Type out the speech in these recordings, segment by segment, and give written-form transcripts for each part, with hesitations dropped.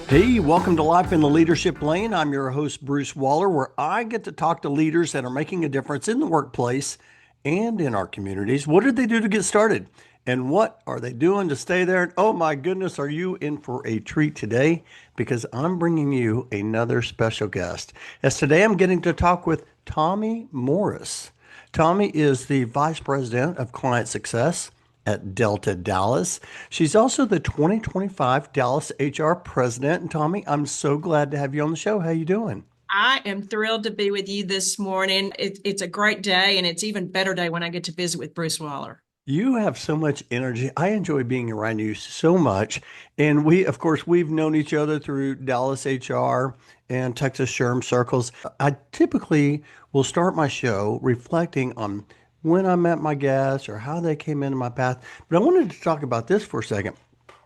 Hey, welcome to Life in the Leadership Lane. I'm your host, Bruce Waller, where I get to talk to leaders that are making a difference in the workplace and in our communities. What did they do to get started? And what are they doing to stay there? And oh my goodness, are you in for a treat today? Because I'm bringing you another special guest. As today I'm getting to talk with Tomi Morriss. Tomi is the Vice President of Client Success at Delta Dallas. She's also the 2025 Dallas HR President. And Tomi, I'm so glad to have you on the show. How you doing? I am thrilled to be with you this morning. It's a great day, and it's even better day when I get to visit with Bruce Waller. You have so much energy. I enjoy being around you so much. And of course, we've known each other through Dallas HR and Texas SHRM circles. I typically will start my show reflecting on when I met my guests or how they came into my path. But I wanted to talk about this for a second.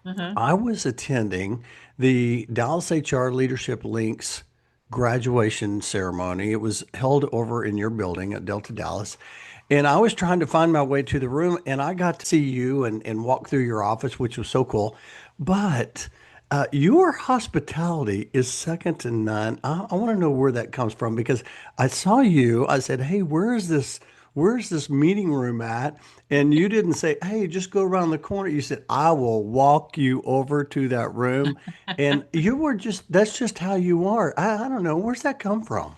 Uh-huh. I was attending the Dallas HR Leadership Links graduation ceremony. It was held over in your building at Delta Dallas. And I was trying to find my way to the room, and I got to see you and walk through your office, which was so cool. But your hospitality is second to none. I want to know where that comes from because I saw you. I said, "Hey, where's this meeting room at?" And you didn't say, "Hey, just go around the corner." You said, "I will walk you over to that room." And that's just how you are. I don't know. Where's that come from?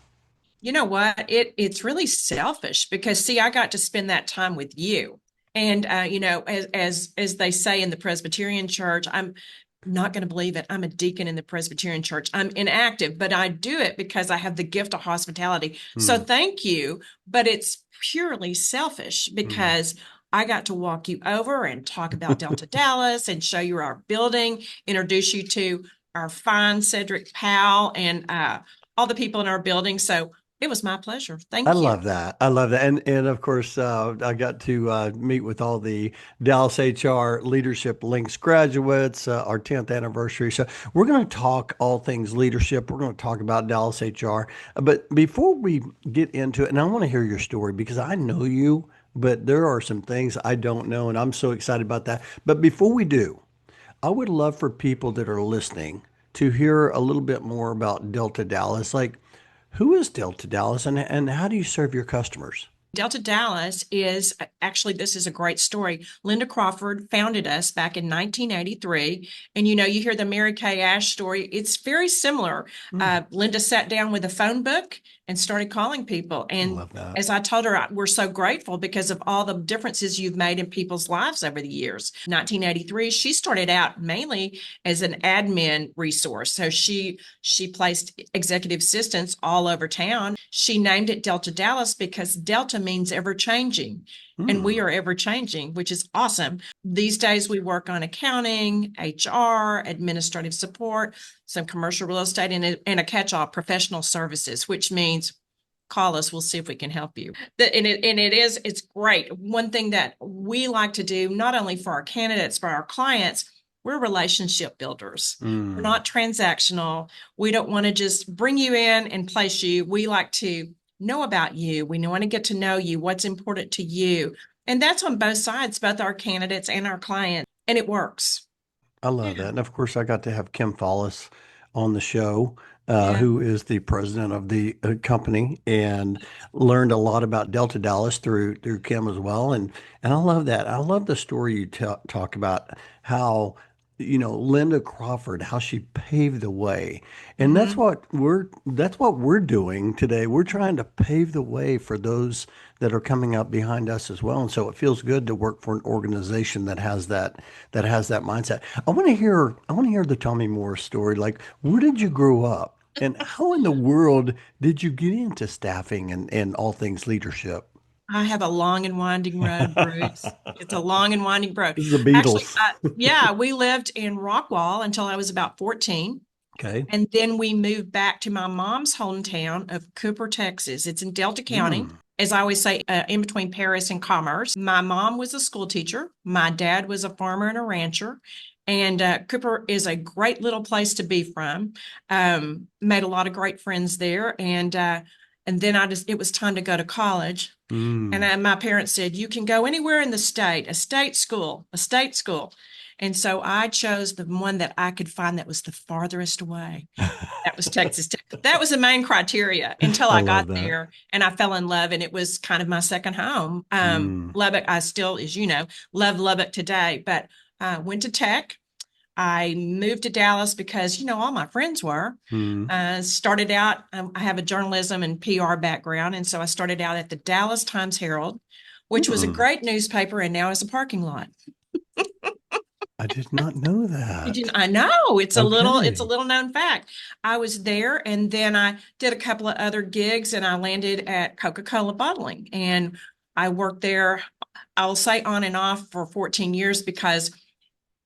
You know what? It's really selfish because see, I got to spend that time with you. And as they say in the Presbyterian church, I'm not going to believe it. I'm a deacon in the Presbyterian church. I'm inactive, but I do it because I have the gift of hospitality. So Hmm. thank you, but it's purely selfish Hmm. because I got to walk you over and talk about Delta Dallas and show you our building, introduce you to our fine Cedric Powell and all the people in our building. So it was my pleasure. I Thank you. love that. I love that. And of course, I got to meet with all the Dallas HR Leadership Links graduates, our 10th anniversary. So we're going to talk all things leadership. We're going to talk about Dallas HR. But before we get into it, and I want to hear your story because I know you, but there are some things I don't know, and I'm so excited about that. But before we do, I would love for people that are listening to hear a little bit more about Delta Dallas. Like, who is Delta Dallas and how do you serve your customers? Delta Dallas is actually, this is a great story. Linda Crawford founded us back in 1983. And you hear the Mary Kay Ash story. It's very similar. Hmm, Linda sat down with a phone book and started calling people. I And love that. as I told her, we're so grateful because of all the differences you've made in people's lives over the years. 1983, she started out mainly as an admin resource. So she placed executive assistants all over town. She named it Delta Dallas because Delta means ever changing. And we Hmm. are ever changing, which is awesome. These days, we work on accounting, HR, administrative support, some commercial real estate, and a catch all professional services, which means call us. We'll see if we can help you. It's great. One thing that we like to do, not only for our candidates, but our clients, we're relationship builders. We're Hmm. not transactional. We don't want to just bring you in and place you. We like to know about you. We want to get to know you, what's important to you. And that's on both sides, both our candidates and our clients. And it works. I love Yeah. that. And of course, I got to have Kim Follis on the show, Yeah. who is the president of the company, and learned a lot about Delta Dallas through Kim as well. And I love that. I love the story you talk about how Linda Crawford, how she paved the way. And Mm-hmm. that's what we're doing today. We're trying to pave the way for those that are coming up behind us as well. And so it feels good to work for an organization that has that mindset. I want to hear the Tomi Morriss story. Like, where did you grow up? And how in the world did you get into staffing and all things leadership? I have a long and winding road, Bruce. It's a long and winding road. This is the Actually, Beatles. yeah, we lived in Rockwall until I was about 14. Okay. And then we moved back to my mom's hometown of Cooper, Texas. It's in Delta County. Mm. As I always say, in between Paris and Commerce. My mom was a school teacher. My dad was a farmer and a rancher. And Cooper is a great little place to be from. Made a lot of great friends there. And then it was time to go to college. And Mm. my parents said, you can go anywhere in the state, a state school, a state school. And so I chose the one that I could find that was the farthest away. That was Texas Tech. That was the main criteria until I I love got that. there and I fell in love, and it was kind of my second home. Mm, Lubbock, I still, as you know, love Lubbock today, but went to Tech. I moved to Dallas because, all my friends were. mm, Started out, I have a journalism and PR background. And so I started out at the Dallas Times-Herald, which was a mm. great newspaper and now is a parking lot. I did not know that. I know it's a Okay. little known fact. I was there and then I did a couple of other gigs and I landed at Coca-Cola Bottling and I worked there, I'll say on and off for 14 years because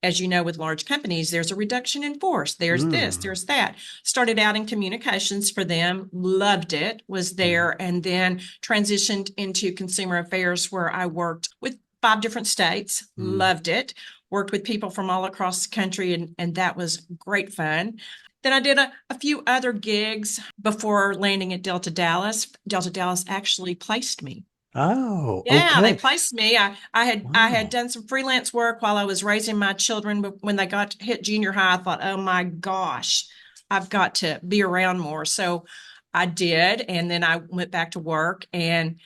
as you know, with large companies, there's a reduction in force. There's this, Mm, there's that. Started out in communications for them, loved it, was mm, there, and then transitioned into consumer affairs where I worked with 5 different states, mm. loved it, worked with people from all across the country, and that was great fun. Then I did a few other gigs before landing at Delta Dallas. Delta Dallas actually placed me. Oh, Yeah, they okay. placed me. I had Wow. done some freelance work while I was raising my children, but when they got to hit junior high, I thought, oh my gosh, I've got to be around more. So I did, and then I went back to work. And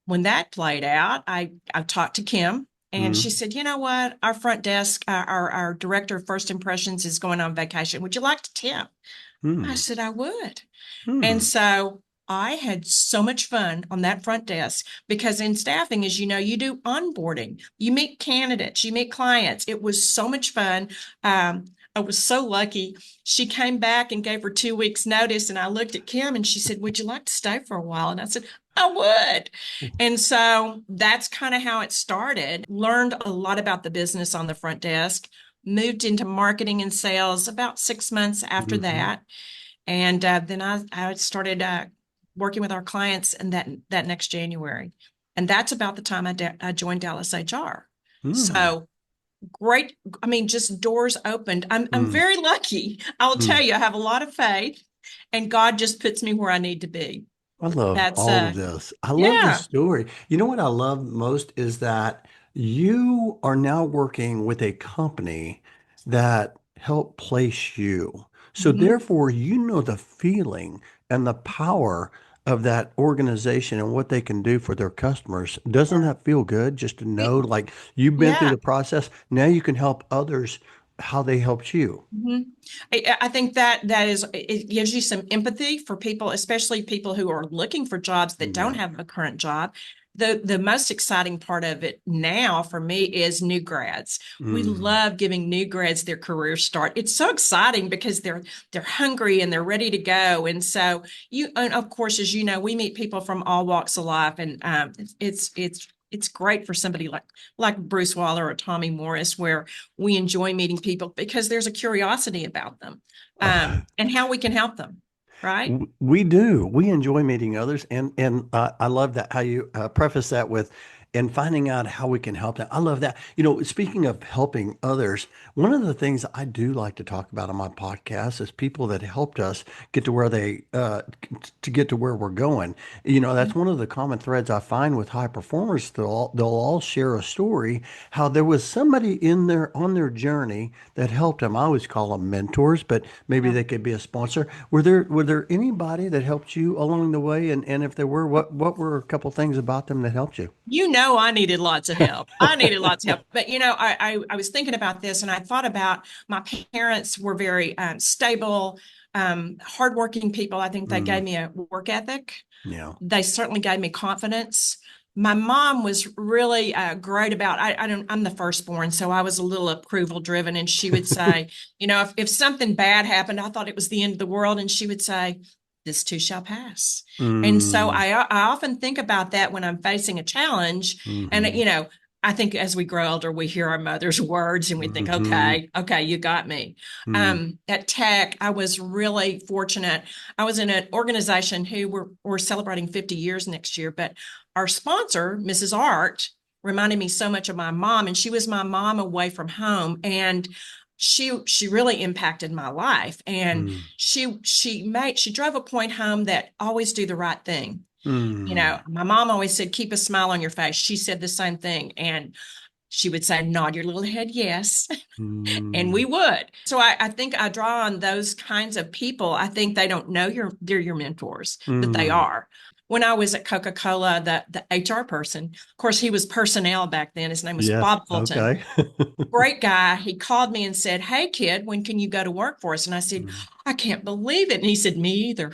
when that played out, I talked to Kim, and she Mm, said, you know what, our front desk, our director of first impressions is going on vacation. Would you like to tip? I mm, said I would. And mm. so I had so much fun on that front desk because in staffing, as you know, you do onboarding, you meet candidates, you meet clients. It was so much fun. I was so lucky. She came back and gave her 2 weeks notice. And I looked at Kim and she said, would you like to stay for a while? And I said, I would. And so that's kind of how it started. Learned a lot about the business on the front desk, moved into marketing and sales about 6 months after Mhm. that. And then I started working with our clients in that next January. And that's about the time I joined Dallas HR. Mm, So great. I mean, just doors opened. I'm mm, very lucky. I'll tell mm. you, I have a lot of faith and God just puts me where I need to be. I love That's all of this. I love this yeah. story. You know what I love most is that you are now working with a company that helped place you. So Mhm. therefore, you know the feeling and the power of that organization and what they can do for their customers. Doesn't Yeah. that feel good just to know It- like you've been through yeah. the process? Now you can help others how they helped you. Mhm. I think that is it gives you some empathy for people, especially people who are looking for jobs that don't Yeah. have a current job. The most exciting part of it now for me is new grads. We Mm, love giving new grads their career start. It's so exciting because they're hungry and they're ready to go. And so and of course, as you know, we meet people from all walks of life, and it's great for somebody like Bruce Waller or Tomi Morriss, where we enjoy meeting people because there's a curiosity about them and how we can help them, right? We do. We enjoy meeting others, and I love that how you preface that with and finding out how we can help them. I love that. You know, speaking of helping others, one of the things I do like to talk about on my podcast is people that helped us get to where to get to where we're going. You know, that's one of the common threads I find with high performers. They'll all share a story how there was somebody in there on their journey that helped them. I always call them mentors, but maybe Yeah. they could be a sponsor. Were there anybody that helped you along the way? And if there were, what were a couple things about them that helped you? You know, I needed lots of help. I needed lots of help. But, I was thinking about this and I thought about my parents were very stable, hardworking people. I think they Mm, gave me a work ethic. yeah. They certainly gave me confidence. My mom was really great about, I'm the firstborn, so I was a little approval driven. And she would say, if something bad happened, I thought it was the end of the world. And she would say, this too shall pass. And so Mm, I often think about that when I'm facing a challenge. And, mm-hmm, I think as we grow older, we hear our mother's words and we think, mm-hmm, okay, you got me. mm, At Tech, I was really fortunate. I was in an organization who we're celebrating 50 years next year, but our sponsor, Mrs. Art, reminded me so much of my mom, and she was my mom away from home. And she really impacted my life. And mm, she drove a point home that always do the right thing. mm, My mom always said, keep a smile on your face. She said the same thing. And she would say, nod your little head, yes. And Mm, we would. So I think I draw on those kinds of people. I think they don't know they're your mentors, but they mm, are. When I was at Coca-Cola, the HR person, of course, he was personnel back then. His name was yes. Bob Fulton. Okay. Great guy. He called me and said, "Hey, kid, when can you go to work for us?" And I said, Mm, "I can't believe it." And he said, "Me either."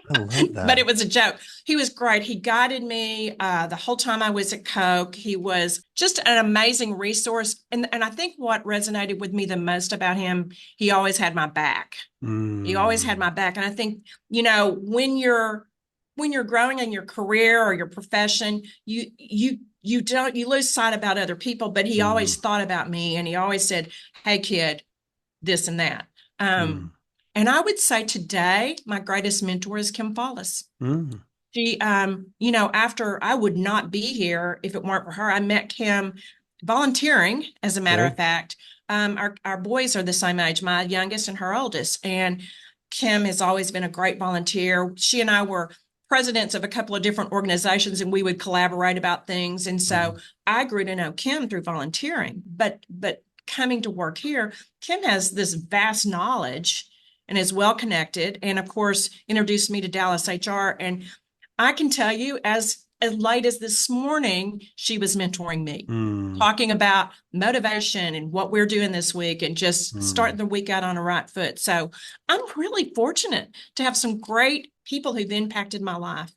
I love But it that. was a joke. He was great. He guided me the whole time I was at Coke. He was just an amazing resource. And I think what resonated with me the most about him, he always had my back. He always had Mm, my back. And I think, when you're growing in your career or your profession, you lose sight about other people, but he always mm, thought about me and he always said, "Hey kid, this and that." mm, And I would say today, my greatest mentor is Kim Follis. mm. She, after I would not be here if it weren't for her. I met Kim volunteering, as a matter of Okay. fact. Our boys are the same age, my youngest and her oldest. And Kim has always been a great volunteer. She and I were presidents of a couple of different organizations and we would collaborate about things. And so Mm, I grew to know Kim through volunteering. But coming to work here, Kim has this vast knowledge and is well connected. And of course, introduced me to Dallas HR. And I can tell you, as late as this morning, she was mentoring me, mm, talking about motivation and what we're doing this week and just starting mm. the week out on a right foot. So I'm really fortunate to have some great people who've impacted my life.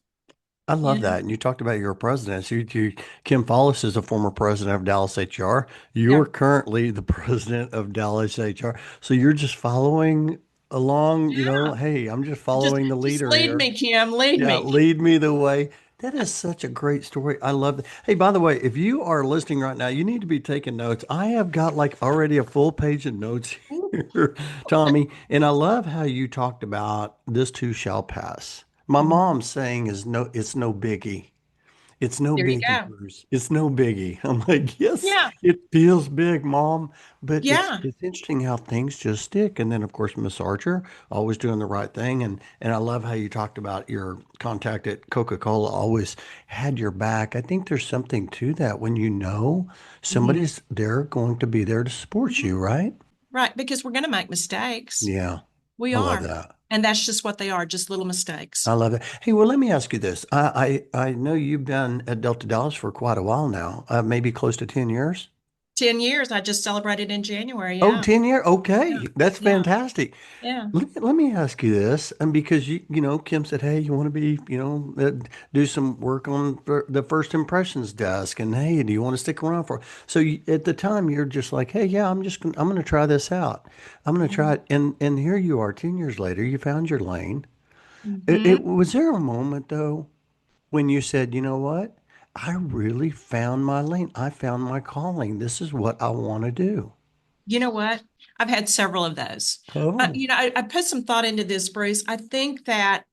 I love Yeah. that. And you talked about your presidents. Kim Follis is a former president of Dallas HR. You're Yeah. currently the president of Dallas HR. So you're just following along, Yeah. hey, I'm just Just following the just leader lead here. me, Kim. Lead Yeah, me. lead me the way. That is such a great story. I love that. Hey, by the way, if you are listening right now, you need to be taking notes. I have got like already a full page of notes here, Tommy. And I love how you talked about this too shall pass. My Mhm. mom's saying is no, it's no biggie. It's no There you biggie, go. Bruce. It's no biggie. I'm like, yes, Yeah. it feels big, Mom, but Yeah. it's interesting how things just stick. And then, of course, Miss Archer always doing the right thing, and I love how you talked about your contact at Coca-Cola always had your back. I think there's something to that when you know Mhm. somebody's there going to be there to support Mhm. you, right? Right. Because we're going to make mistakes. Yeah, We I love are. that. And that's just what they are, just little I mistakes. love it. Hey, well, let me ask you this. I know you've been at Delta Dallas for quite a while now, maybe close to 10 years. 10 years. I just celebrated in January. Oh, Yeah. 10 year. Yeah. Okay. That's Yeah. fantastic. Yeah. Let me ask you this. And because Kim said, hey, you want to be, do some work on the first impressions desk. And hey, do you want to stick around for? So at the time you're just like, hey, yeah, I'm going to try this out. I'm going to try it. And here you are 10 years later, you found your lane. Mm-hmm. Was there a moment though when you said, you know what? I really found my lane. I found my calling. This is what I want to do. You know what? I've had several of those. Oh. I put some thought into this, Bruce. I think that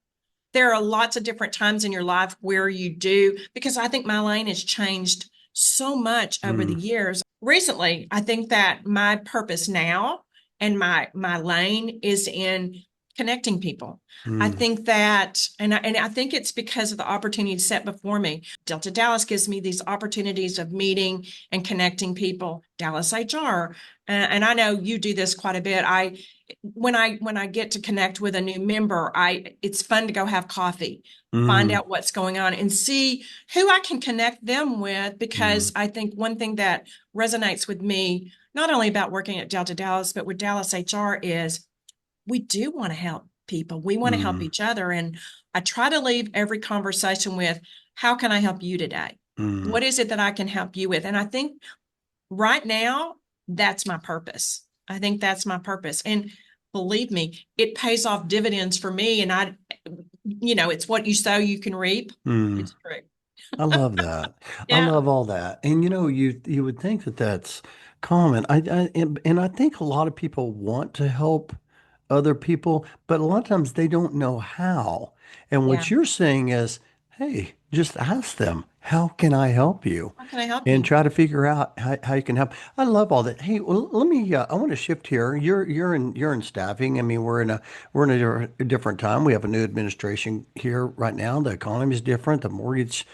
there are lots of different times in your life where you do, because I think my lane has changed so much over the Mm, years. Recently, I think that my purpose now and my lane is in connecting people. I mm, think that, and I think it's because of the opportunities set before me. Delta Dallas gives me these opportunities of meeting and connecting people. Dallas HR, and I know you do this quite a bit. When I get to connect with a new member, it's fun to go have coffee, find mm, out what's going on and see who I can connect them with, because mm, I think one thing that resonates with me, not only about working at Delta Dallas, but with Dallas HR, is we do want to help people. We want to help mm, each other. And I try to leave every conversation with, how can I help you today? mm, What is it that I can help you with? And I think right now, that's my purpose. I think that's my purpose. And believe me, it pays off dividends for me. And it's what you sow, you can reap. mm. It's true. I love that. I Yeah. love all that. And you would think that that's common. And I think a lot of people want to help other people, but a lot of times they don't know how. And Yeah. what you're saying is, hey, just ask them, how can I help you? How can I help And you? try to figure out how you can help. I love all that. Hey, well, let me. I want to shift here. You're in staffing. I mean, we're in different time. We have a new administration here right now. The economy is different. The mortgage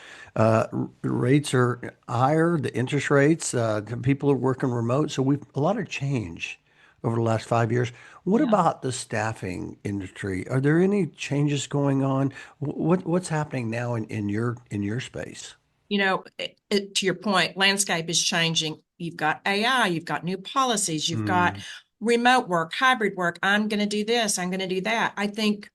rates are higher. The interest rates. The people are working remote. So we've a lot of change over the last 5 years. What Yeah. about the staffing industry? Are there any changes going on? What's happening now in your space? To your point, landscape is changing. You've got AI, you've got new policies, you've got Mm, remote work, hybrid work. I'm going to do this, I'm going to do that. I think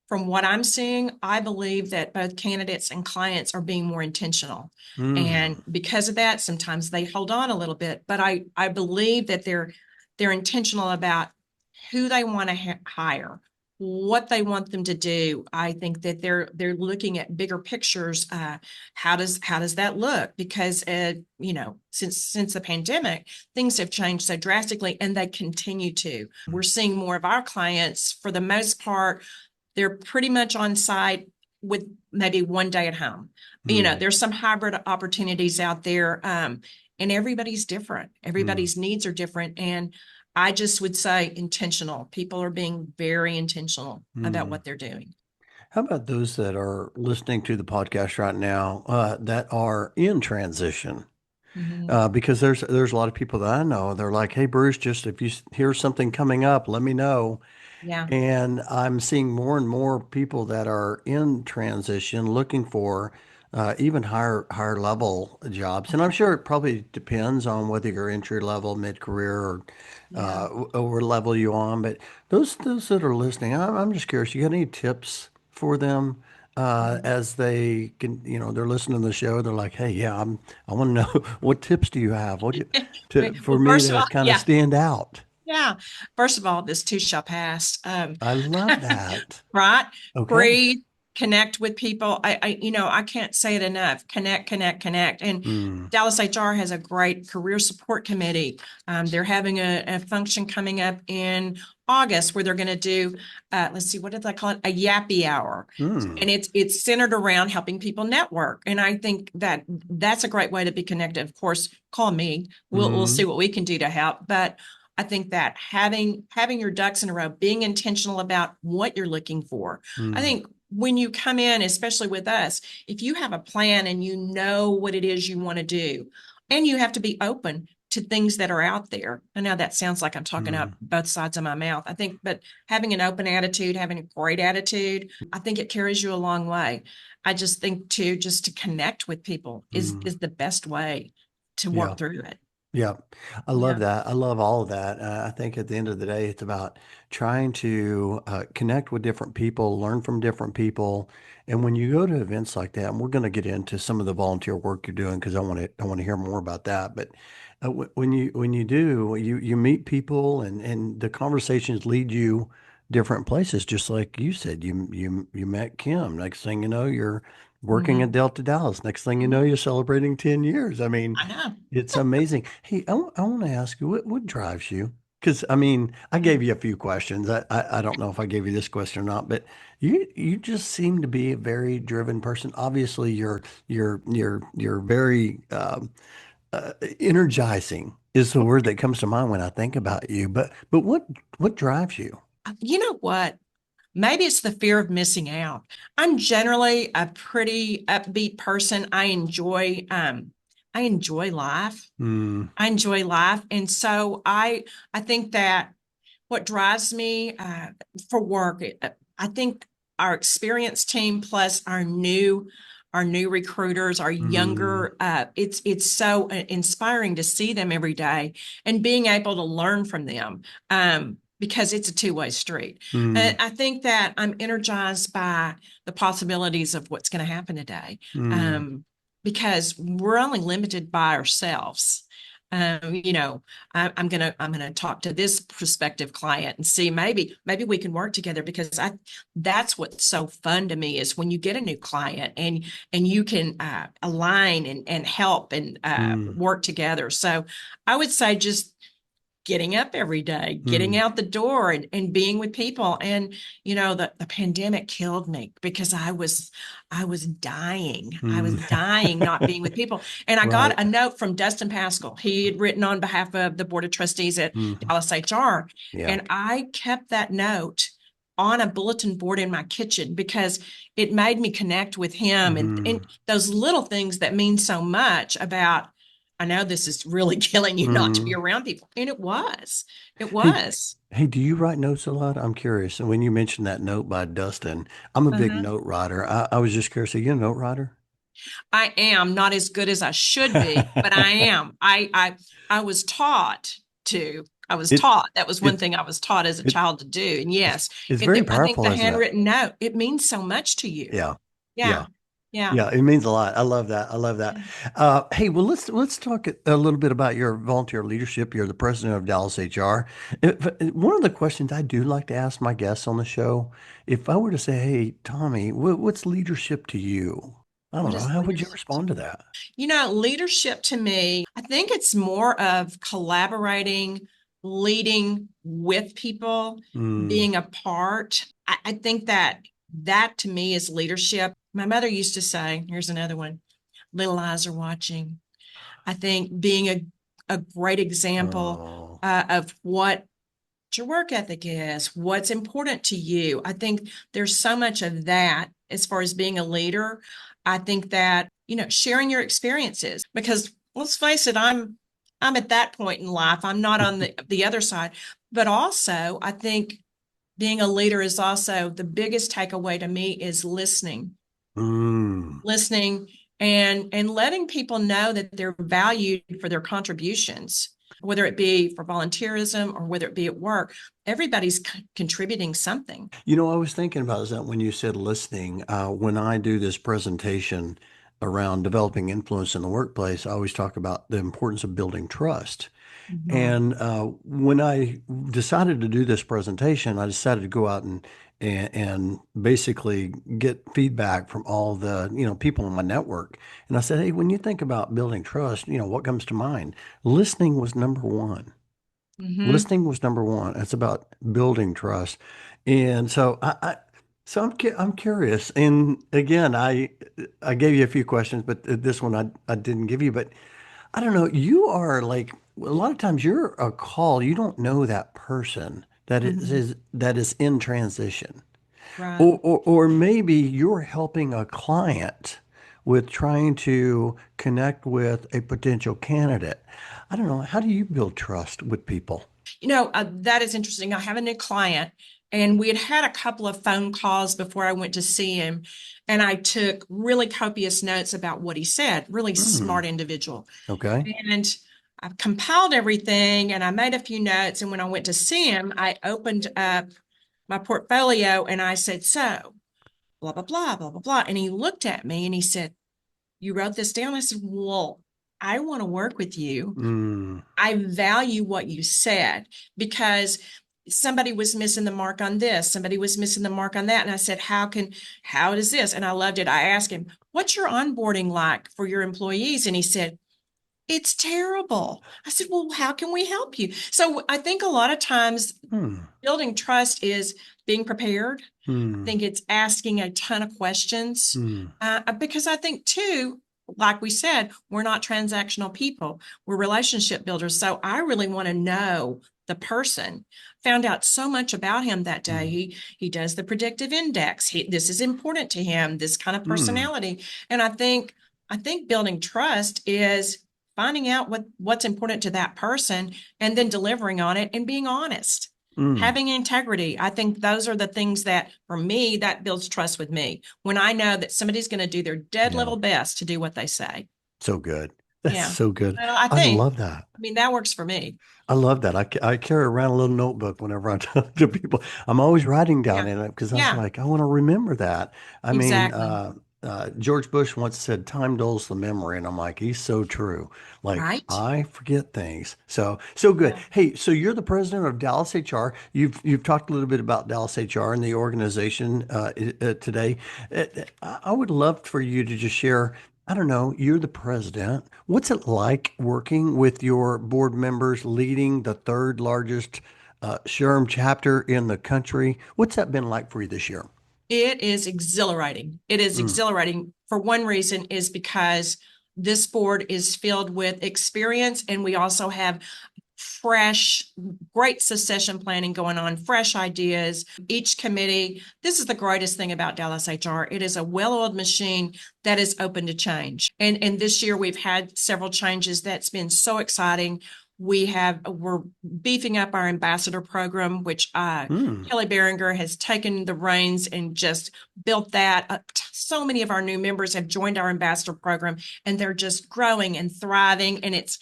from what I'm seeing, I believe that both candidates and clients are being more intentional. And mm, because of that, sometimes they hold on a little bit, but I believe that they're intentional about who they want to hire, what they want them to do. I think that they're looking at bigger pictures. How does that look? Because since the pandemic, things have changed so drastically, and they continue to. We're seeing more of our clients, for the most part, they're pretty much on site with maybe one day at home. mm, There's some hybrid opportunities out there, and everybody's different. mm, Everybody's needs are different, and I just would say intentional. People are being very intentional about mm. what they're doing. How about those that are listening to the podcast right now that are in transition? Mhm. Because there's a lot of people that I know. They're like, "Hey, Bruce, just if you hear something coming up, let me know." Yeah. And I'm seeing more and more people that are in transition looking for even higher level jobs. And I'm sure it probably depends on whether you're entry level, mid career, or Yeah. over level you on. But those that are listening, I'm just curious. You got any tips for them Mhm. as they can? They're listening to the show. They're like, hey, yeah, I want to know what tips do you have? For Well, me first of to all, kind of yeah, stand out? yeah. First of all, this too shall pass. I love that. Right? Okay. Breathe, connect with people. I can't say it enough. Connect, connect, connect. And Mm. Dallas HR has a great career support committee. They're having a function coming up in August where they're going to do, let's see, what did they call it? A yappy hour. Mm. And it's centered around helping people network. And I think that that's a great way to be connected. Of course, call me. We'll see Mm. what we can do to help. But I think that having your ducks in a row, being intentional about what you're looking for. I Mm. think when you come in, especially with us, if you have a plan and you know what it is you want to do, and you have to be open to things that are out there. I know that sounds like I'm talking out Mm. both sides of my mouth. I think, but having an open attitude, having a great attitude, I think it carries you a long way. I just think just to connect with people is Mm. is the best way to Yeah. work through it. Yeah. I love Yeah. that. I love all of that. I think at the end of the day, it's about trying to connect with different people, learn from different people. And when you go to events like that, and we're going to get into some of the volunteer work you're doing because I want to hear more about that. But when you do, you meet people and the conversations lead you different places, just like you said. You met Kim. Next thing you know, you're working at Mhm. Delta Dallas. Next thing you know, Mhm. you're celebrating 10 years. I mean, I know. it's amazing. Hey, I want to ask you, what drives you? Because I mean, I gave you a few questions. I don't know if I gave you this question or not, but you just seem to be a very driven person. Obviously, you're very energizing is the word that comes to mind when I think about you. But what drives you? You know what? Maybe it's the fear of missing out. I'm generally a pretty upbeat person. I enjoy life. Mm, I enjoy life. And so I think that what drives me for work, I think our experienced team plus our new recruiters, our mm, younger, it's so inspiring to see them every day and being able to learn from them. Because it's a two-way street. mm, I think that I'm energized by the possibilities of what's going to happen today. mm, Um, because we're only limited by ourselves. I'm gonna talk to this prospective client and see maybe we can work together because that's what's so fun to me is when you get a new client and you can align and help and mm, work together. So I would say just getting up every day, getting Mm. out the door and being with people. And, the pandemic killed me because I was dying. I was Mm. dying not being with people. And I got Right. a note from Dustin Pascal. He had written on behalf of the Board of Trustees at Mhm. Dallas HR. Yeah. And I kept that note on a bulletin board in my kitchen because it made me connect with him and Mhm. those little things that mean so much about, I know this is really killing you not to be Mhm. around people. And it was. It Hey, was. hey, do you write notes a lot? I'm curious. And when you mentioned that note by Dustin, I'm a big Uh-huh. note writer. I was just curious, are you a note writer? I am not as good as I should be, but I am. I was taught to. I was It taught. That was one it's thing I was taught as a it child to do. And it's yes, it's very I think powerful, the isn't it? handwritten note, it means so much to you. Yeah. Yeah. Yeah. Yeah. Yeah, it means a lot. I love that. I love that. Hey, well, let's talk a little bit about your volunteer leadership. You're the president of Dallas HR. One of the questions I do like to ask my guests on the show, if I were to say, "Hey, Tommy, what's leadership to you?" I don't What know. is How would you leadership to respond to me? that? Leadership to me, I think it's more of collaborating, leading with people, Mm, being a part. I think that to me is leadership. My mother used to say, here's another one, little eyes are watching. I think being a great example oh, of what your work ethic is, what's important to you. I think there's so much of that as far as being a leader. I think that, sharing your experiences, because let's face it, I'm at that point in life. I'm not on the other side. But also, I think being a leader is also the biggest takeaway to me is mm. listening and letting people know that they're valued for their contributions, whether it be for volunteerism or whether it be at work. Everybody's contributing something. I was thinking about that when you said listening. When I do this presentation around developing influence in the workplace, I always talk about the importance of building trust. Mhm. And when I decided to do this presentation, I decided to go out and basically get feedback from all the people in my network. And I said, hey, when you think about building trust, what comes to mind? Listening was number one. Mhm. Listening was number one. It's about building trust. And so I'm curious. And again, I gave you a few questions, but this one I didn't give you. But I don't know. You are like a lot of times you're a call. You don't know that person Mhm. that is in transition, Right. or maybe you're helping a client with trying to connect with a potential candidate. I don't know. How do you build trust with people? That is interesting. I have a new client, and we had had a couple of phone calls before I went to see him, and I took really copious notes about what he said. Really Hmm. smart individual. Okay. And I compiled everything and I made a few notes. And when I went to see him, I opened up my portfolio and I said, so blah, blah, blah, blah, blah, blah. And he looked at me and he said, you wrote this down? I said, well, I want to work with you. Mm, I value what you said because somebody was missing the mark on this, somebody was missing the mark on that. And I said, how does this? And I loved it. I asked him, what's your onboarding like for your employees? And he said, it's terrible. I said, well, how can we help you? So I think a lot of times mm, building trust is being prepared. I mm, think it's asking a ton of questions mm, because I think too, like we said, we're not transactional people. We're relationship builders. So I really want to know the person. Found out so much about him that day. mm, He does the predictive index. This is important to him. This kind of mm, personality. And I think building trust is finding out what's important to that person and then delivering on it and being honest, mm. having integrity. I think those are the things that for me that builds trust with me when I know that somebody's going to do their dead Yeah. level best to do what they say. So good. That's Yeah. so good. Well, I I think, love that. I mean, that works for me. I love that. I carry around a little notebook whenever I talk to people. I'm always writing down Yeah. in it because I was Yeah, like, I want to remember that. I mean, exactly. George Bush once said, "Time dulls the memory," and I'm like, he's so true. Like Right? I forget things. So good. Yeah. Hey, so you're the president of Dallas HR. You've talked a little bit about Dallas HR and the organization today. I would love for you to just share. I don't know, you're the president. What's it like working with your board members leading the third largest SHRM chapter in the country? What's that been like for you this year? It is exhilarating. It is Mm, exhilarating for one reason is because this board is filled with experience and we also have fresh, great succession planning going on, fresh ideas. Each committee, this is the greatest thing about Dallas HR. It is a well-oiled machine that is open to change. And this year we've had several changes. That's been so exciting. We're beefing up our ambassador program, which mm. Kelly Behringer has taken the reins and just built that. So many of our new members have joined our ambassador program and they're just growing and thriving. And it's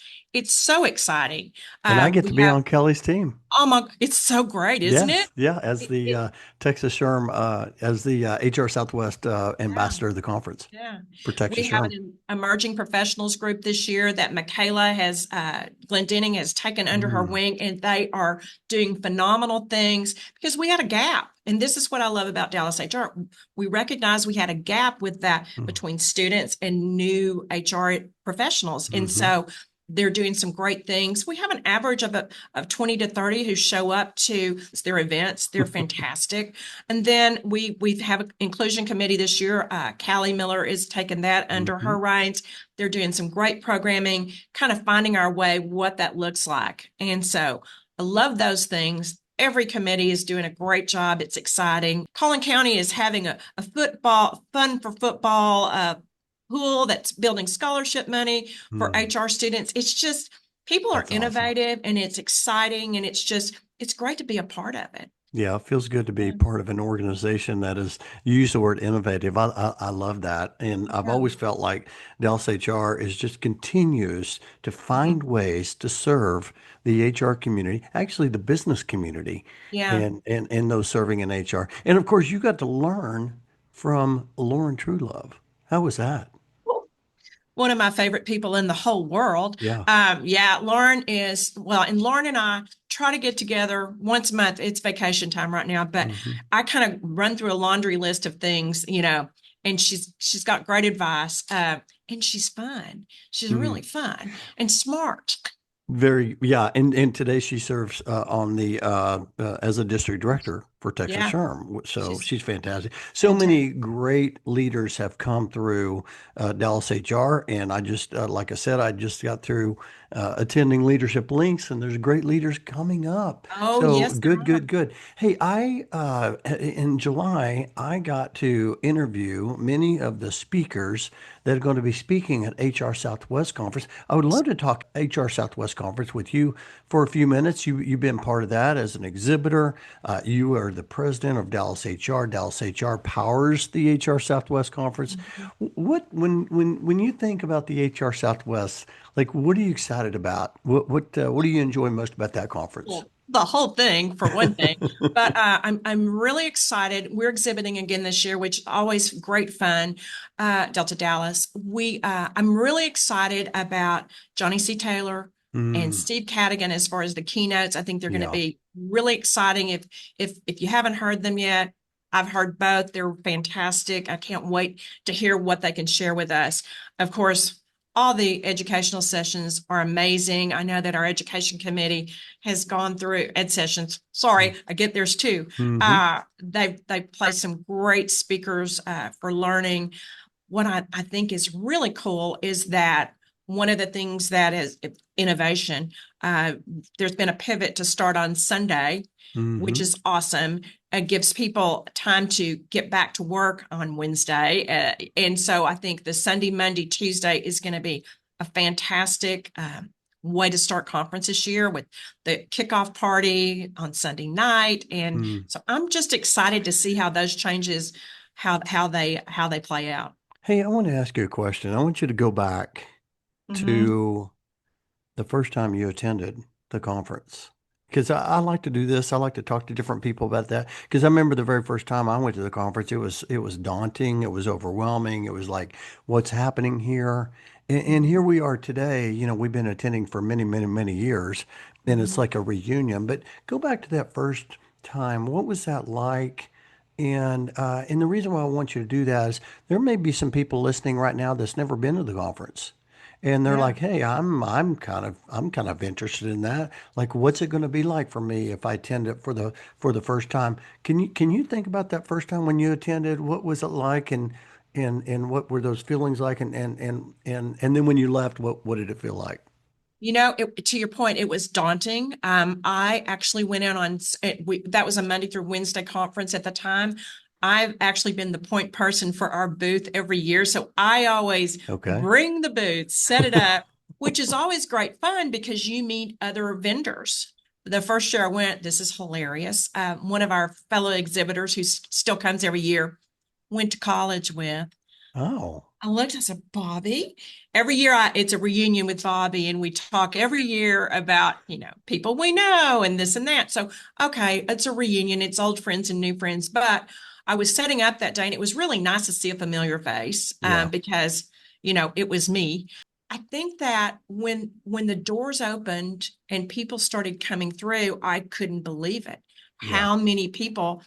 so exciting. And I get to We be have, on Kelly's team. oh my, it's so great, isn't it? Yes, yeah, as the It Texas SHRM, as the HR Southwest yeah. ambassador of the conference Yeah. for Texas We have SHRM. an emerging professionals group this year that Michaela Glendenning has taken under her Mm, wing, and they are doing phenomenal things because we had a gap. And this is what I love about Dallas HR. We recognize we had a gap with that mm, between students and new HR professionals. And mhm. so they're doing some great things. We have an average of 20 to 30 who show up to their events. They're fantastic. And then we have an inclusion committee this year. Callie Miller is taking that under Mhm. her reins. They're doing some great programming, kind of finding our way, what that looks like. And so I love those things. Every committee is doing a great job. It's exciting. Collin County is having a football fun for football pool that's building scholarship money for Mm, HR students. It's just people are that's awesome. innovative and it's exciting and it's great to be a part of it. Yeah, it feels good to be Yeah. part of an organization that is, you use the word innovative. I love that. And I've Yeah. always felt like Dallas HR is just continues to find ways to serve the HR community, actually the business community, Yeah. and those serving in HR. And of course, you got to learn from Lauren Truelove. How was that? One of my favorite people in the whole world. Yeah. Yeah, Lauren is, well, and Lauren and I try to get together once a month. It's vacation time right now, but Hmm. I kind of run through a laundry list of things, and she's got great advice. And she's fun. She's really fun and smart. Very, yeah, and today she serves on the as a district director for Texas Yeah, SHRM. So she's she's fantastic. So fantastic. many great leaders have come through Dallas HR, and I just like I said, I just got through attending Leadership Links, and there's great leaders coming up. Oh, So yes, there good, are. good, good. Hey, I in July I got to interview many of the speakers that are going to be speaking at HR Southwest Conference. I would love to talk HR Southwest Conference with you for a few minutes. You've been part of that as an exhibitor. You are the president of Dallas HR. Dallas HR powers the HR Southwest Conference. What when you think about the HR Southwest, like what are you excited about? What do you enjoy most about that conference? Well, the whole thing for one thing, but I'm really excited. We're exhibiting again this year, which is always great fun. Delta Dallas. I'm really excited about Johnny C. Taylor and Mm, Steve Cadigan as far as the keynotes. I think they're going to yeah. be really exciting. If you haven't heard them yet, I've heard both. They're fantastic. I can't wait to hear what they can share with us. Of course, all the educational sessions are amazing. I know that our education committee has gone through ed sessions. Sorry, I get there's two. Mm-hmm. They've placed some great speakers for learning. What I think is really cool is that one of the things that is innovation, uh, there's been a pivot to start on Sunday, which Mm-hmm. is awesome. It gives people time to get back to work on Wednesday. And so I think the Sunday, Monday, Tuesday is going to be a fantastic way to start conference this year with the kickoff party on Sunday night. And Mm. so I'm just excited to see how those changes, how they play out. Hey, I want to ask you a question. I want you to go back Mhm. to the first time you attended the conference. Because I like to do this. I like to talk to different people about that. Because I remember the very first time I went to the conference, it was daunting. It was overwhelming. It was like, what's happening here? And here we are today. We've been attending for many, many, many years, and it's Mhm. like a reunion. But go back to that first time. What was that like? And the reason why I want you to do that is there may be some people listening right now that's never been to the conference. And they're Yeah. like, "Hey, I'm kind of interested in that. Like, what's it going to be like for me if I attend it for the first time?" Can you think about that first time when you attended? What was it like, and what were those feelings like, and then when you left, what did it feel like? To your point, it was daunting. I actually went out that was a Monday through Wednesday conference at the time. I've actually been the point person for our booth every year. So I always Okay. bring the booth, set it up, which is always great fun because you meet other vendors. The first year I went, this is hilarious. One of our fellow exhibitors who still comes every year, went to college with. Oh, I looked, I said, Bobby. Every year it's a reunion with Bobby, and we talk every year about, people we know and this and that. So, okay, it's a reunion, it's old friends and new friends. But I was setting up that day, and it was really nice to see a familiar face yeah. because, it was me. I think that when the doors opened and people started coming through, I couldn't believe it. Yeah. How many people,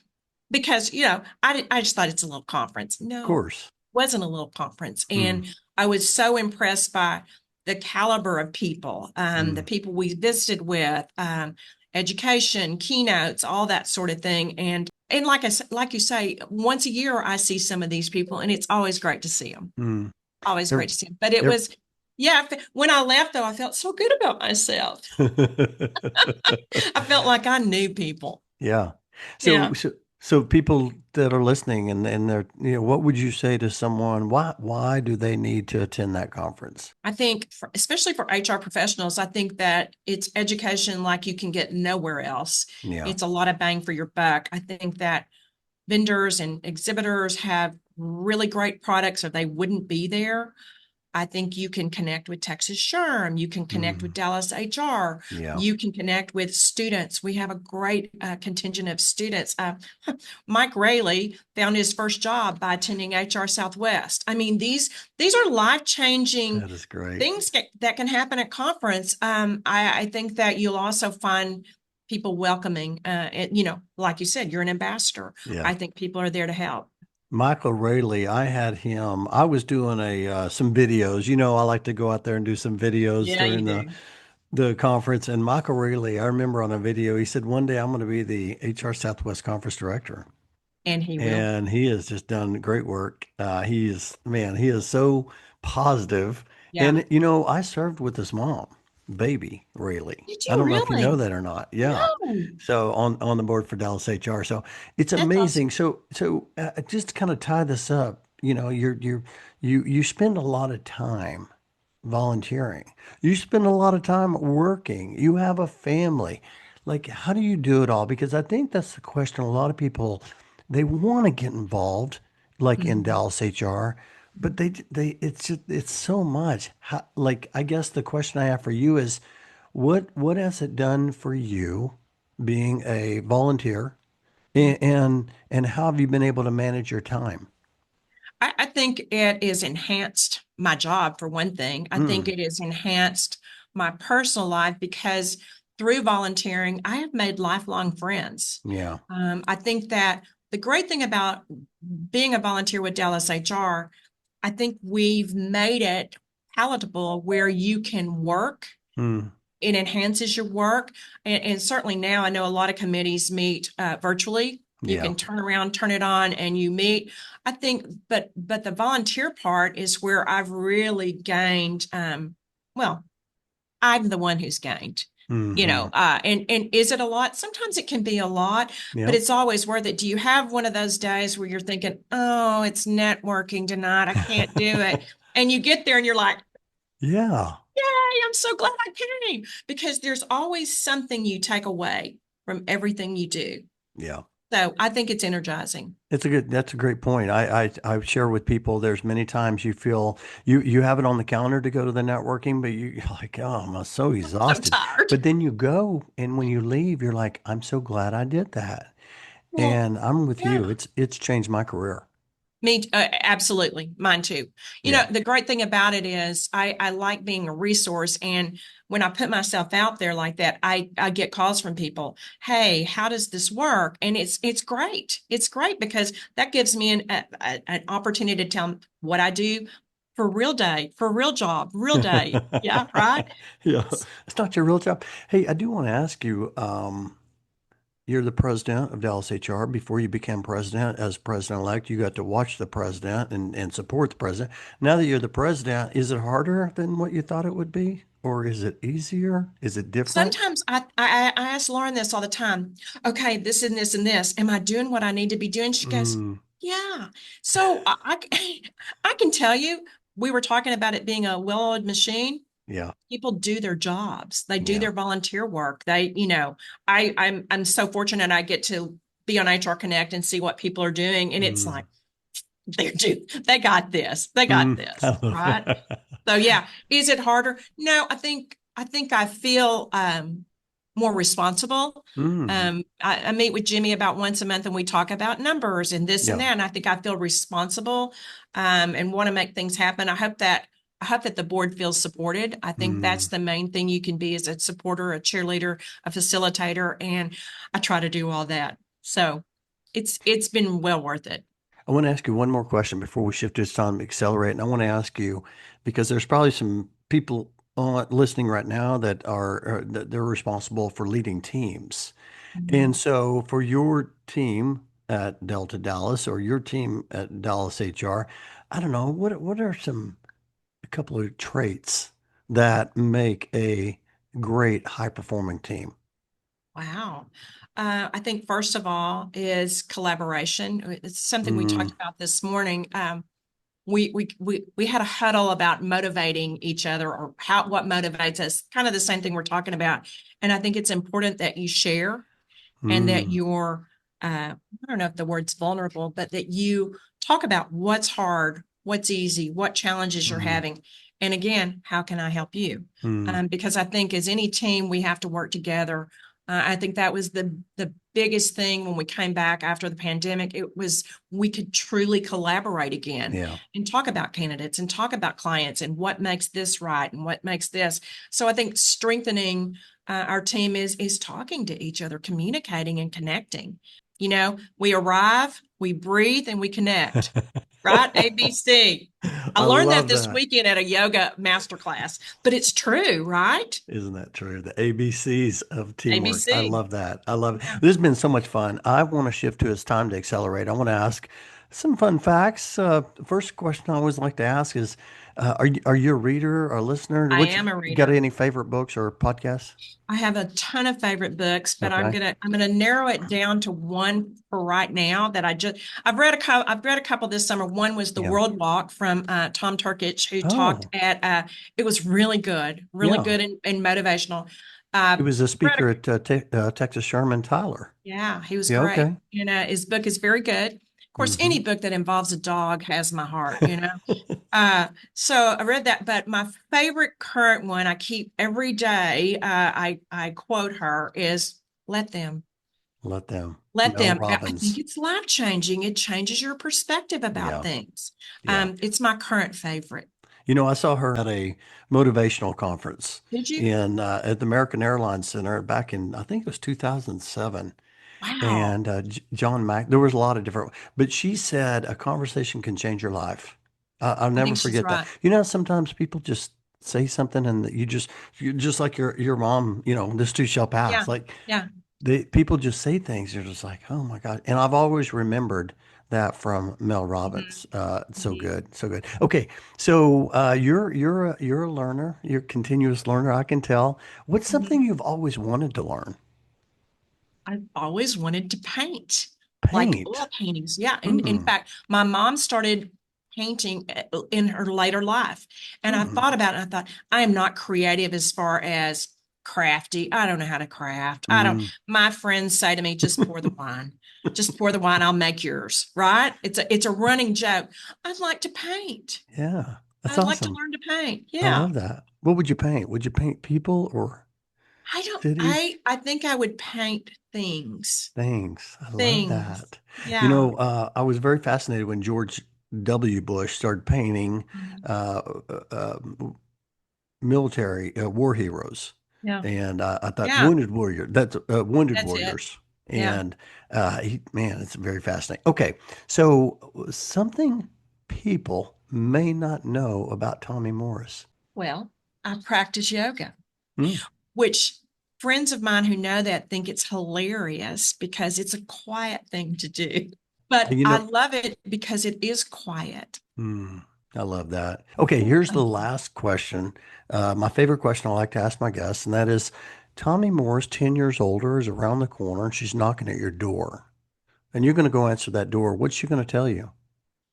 because, I just thought it's a little conference. Of No, course. wasn't a little conference. Mm, And I was so impressed by the caliber of people, the mm. people we visited with, education, keynotes, all that sort of thing. And like you say, once a year I see some of these people, and it's always great to see them. Mm. Always great Ev- to see them. But it ev- was, yeah. When I left, though, I felt so good about myself. I felt like I knew people. Yeah. So, Yeah. so, so people that are listening and they're, what would you say to someone? Why do they need to attend that conference? I think, especially for HR professionals, I think that it's education like you can get nowhere else. Yeah. It's a lot of bang for your buck. I think that vendors and exhibitors have really great products, or they wouldn't be there. I think you can connect with Texas SHRM. You can connect with Mm, Dallas HR. yeah. You can connect with students. We have a great contingent of students. Mike Rayleigh found his first job by attending HR Southwest. I mean, these are life-changing That is great. things that can happen at conference. I think that you'll also find people welcoming. Like you said, you're an ambassador. Yeah. I think people are there to help. Michael Rayleigh, I had him. I was doing some videos. I like to go out there and do some videos Yeah, you during the do. the conference. And Michael Rayleigh, I remember on a video, he said one day I'm going to be the HR Southwest Conference director. And he will. And he has just done great work. He is so positive. Yeah. And I served with his mom, baby Rayleigh. Did I you don't know if you know really? that or not. Yeah. No. So on the board for Dallas HR. So it's That's amazing. awesome. So just to kind of tie this up, you spend a lot of time volunteering. You spend a lot of time working. You have a family. Like, how do you do it all? Because I think that's the question. A lot of people, they want to get involved, like in Mhm. Dallas HR, but it's so much. Like, I guess the question I have for you is, what has it done for you being a volunteer, and how have you been able to manage your time? I think it is enhanced my job for one thing. I think Mm, it has enhanced my personal life because through volunteering, I have made lifelong friends. yeah. I think that the great thing about being a volunteer with Dallas HR, I think we've made it palatable where you can work. Mm, It enhances your work. And certainly now I know a lot of committees meet virtually. You yeah. can turn around, turn it on, and you meet. I think, but the volunteer part is where I've really gained. Well, I'm the one who's gained. Hmm. And is it a lot? Sometimes it can be a lot, but Yeah. it's always worth it. Do you have one of those days where you're thinking, "Oh, it's networking tonight. I can't do it," and you get there and you're like, Yeah. Yay, I'm so glad I came because there's always something you take away from everything you do. Yeah. So I think it's energizing. That's a great point. I share with people there's many times you feel you have it on the calendar to go to the networking, but you're like, oh, I'm so So exhausted. tired. But then you go, and when you leave, you're like, I'm so glad I did that. Well, And I'm with you. yeah. It's changed my career. Absolutely. Mine too. You know, Yeah. the great thing about it is I like being a resource. And when I put myself out there like that, I get calls from people. Hey, how does this work? And it's great. It's great because that gives me an opportunity to tell them what I do for real day, for real job, real day. Yeah, right. Yeah. It's not your real job. Hey, I do want to ask you, you're the president of Dallas HR. Before you became president, as president-elect, you got to watch the president and support the president. Now that you're the president, is it harder than what you thought it would be? Or is it easier? Is it different? Sometimes I ask Lauren this all the time. Okay, this and this and this. Am I doing what I need to be doing? She goes, Mm, yeah. So I can tell you, we were talking about it being a well-oiled machine. yeah. People do their jobs. They do Yeah. their volunteer work. I'm so fortunate I get to be on HR Connect and see what people are doing. And it's Mm, like, they got this. They got I this, love right? that. So yeah, is it harder? No, I think I feel more responsible. Mm, I meet with Jimmy about once a month and we talk about numbers and this and yeah. that. And I think I feel responsible and want to make things happen. I hope that the board feels supported. I think that's Mm. the main thing you can be as a supporter, a cheerleader, a facilitator, and I try to do all that. So it's been well worth it. I want to ask you one more question before we shift to this time to accelerate. And I want to ask you, because there's probably some people listening right now that are that they're responsible for leading teams. And Mhm. so for your team at Delta Dallas or your team at Dallas HR, I don't know, what are a couple of traits that make a great high performing team? Wow. I think first of all is collaboration. It's something we Mm, talked about this morning. We had a huddle about motivating each other or what motivates us, kind of the same thing we're talking about. And I think it's important that you share and that mm, you're, I don't know if the word's vulnerable, but that you talk about what's hard, what's easy, what challenges you're mm, having. And again, how can I help you? mm, Because I think as any team, we have to work together. I think that was the biggest thing when we came back after the pandemic. It was we could truly collaborate again yeah. and talk about candidates and talk about clients and what makes this right and what makes this. So I think strengthening our team is talking to each other, communicating and connecting. You know, we arrive, we breathe, and we connect. Right? ABC. I I learned that love this that. weekend at a yoga masterclass, but it's true, right? Isn't that true? The ABCs of teamwork. I ABC. love that. I love it. Yeah. This has been so much fun. I want to shift to It's Time to Accelerate. I want to ask some fun facts. The first question I always like to ask is, are you a reader or a listener? I Which am a got reader. any favorite books or podcasts? I have a ton of favorite books, but I'm Okay. gonna I'm gonna narrow it down to one for right now that I've read a couple this summer. One was The Yeah. World Walk from Tom Turkich, who talked Oh, at it was really yeah. good and motivational. Uh He was a read a, speaker at Texas Sherman Tyler. yeah, he was Yeah. great. Okay. His book is very good. Of course, any Hmm. book that involves a dog has my heart. So I read that, but my favorite current one I keep every day, I quote her is let them. Let them. Let Mel them. I think Robbins. it's life changing. It changes your perspective about Yeah. things. Yeah. It's my current favorite. You know, I saw her at a motivational conference Did you? in at the American Airlines Center back in I think it was 2007. Wow. And John Mack, there was a lot of different, but she said a conversation can change your life. I'll I never think she's forget that. right. You know, sometimes people just say something and you just like your mom, this too shall Yeah. pass. Like Yeah. people just say things. You're just like, oh my God. And I've always remembered that from Mel Mhm. Robbins. So Mhm. good, so good. Okay, so you're a learner. You're a continuous learner. I can tell. What's something Mhm. you've always wanted to learn? I've always wanted to paint, like oil Paint. paintings. Yeah. And in Mm, fact, my mom started painting in her later life. And I mm, thought about it and I thought, I am not creative as far as crafty. I don't know how to craft. mm. My friends say to me, just pour the wine. Just pour the wine, I'll make yours, right? It's a running joke. I'd like to paint. Yeah, that's I'd like to awesome. learn to paint. I Yeah. love that. What would you paint? Would you paint people or I don't, cities? I think I would paint things. Things. I love Things. that. Yeah. I was very fascinated when George W. Bush started painting uh, uh, military war heroes, Yeah. and I thought Yeah. wounded warrior. That's wounded That's it. warriors, Yeah. and man, it's very fascinating. Okay, so something people may not know about Tomi Morriss. Well, I practice yoga, Mm. which friends of mine who know that think it's hilarious because it's a quiet thing to do. But You I know, love it because it is quiet. mm, I love that. Okay, here's the last question. My favorite question I like to ask my guests, and that is, Tomi Morriss, 10 years older, is around the corner, and she's knocking at your door. And you're going to go answer that door. What's she going to tell you?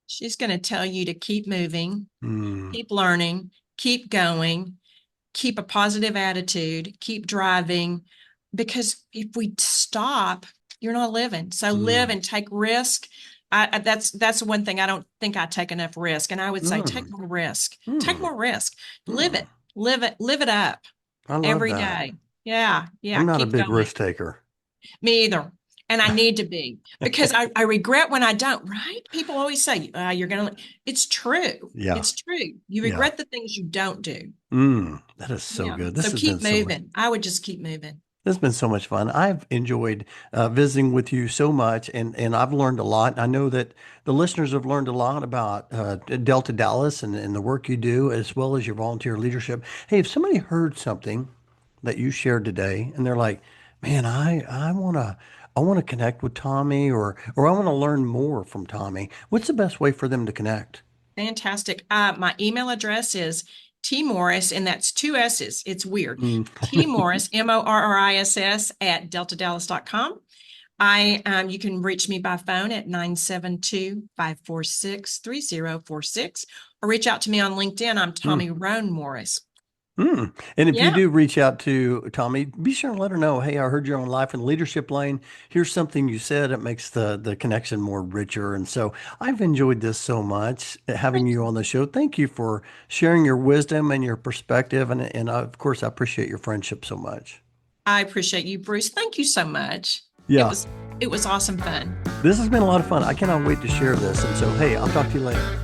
She's going to tell you to keep moving, Mm, keep learning, keep going, keep a positive attitude, keep driving. Because if we stop, you're not living. So live mm, and take risk. That's one thing I don't think I take enough risk. And I would say take mm, more risk. Take mm, more risk. Live mm. it. Live it up I love every that. day. Yeah, yeah. I'm not a Keep big going. risk taker. Me either. And I need to be because I regret when I don't, right? People always say, you're going to, it's true. Yeah, It's true. You yeah. regret the things you don't do. That is so Yeah. good. So keep moving. I would just keep moving. This has been so much fun. I've enjoyed visiting with you so much, and I've learned a lot. I know that the listeners have learned a lot about Delta Dallas and the work you do, as well as your volunteer leadership. Hey, if somebody heard something that you shared today, and they're like, "Man, I want to connect with Tomi, or I want to learn more from Tomi," what's the best way for them to connect? Fantastic. My email address is T Morris, and that's two S's. It's weird. Mm. T Morris, MORRISS at deltadallas.com. You can reach me by phone at 972-546-3046 or reach out to me on LinkedIn. I'm Mm. Tomi Roan Morris. And if you Yeah, do reach out to Tomi, be sure and let her know, hey, I heard you're on Life and Leadership Lane. Here's something you said. It makes the connection more richer. And so I've enjoyed this so much, having thank you you. on the show. Thank you for sharing your wisdom and your perspective. And of course, I appreciate your friendship so much. I appreciate you, Bruce. Thank you so much. It Yeah, was it was awesome fun. this has been a lot of fun. I cannot wait to share this. And so, hey, I'll talk to you later.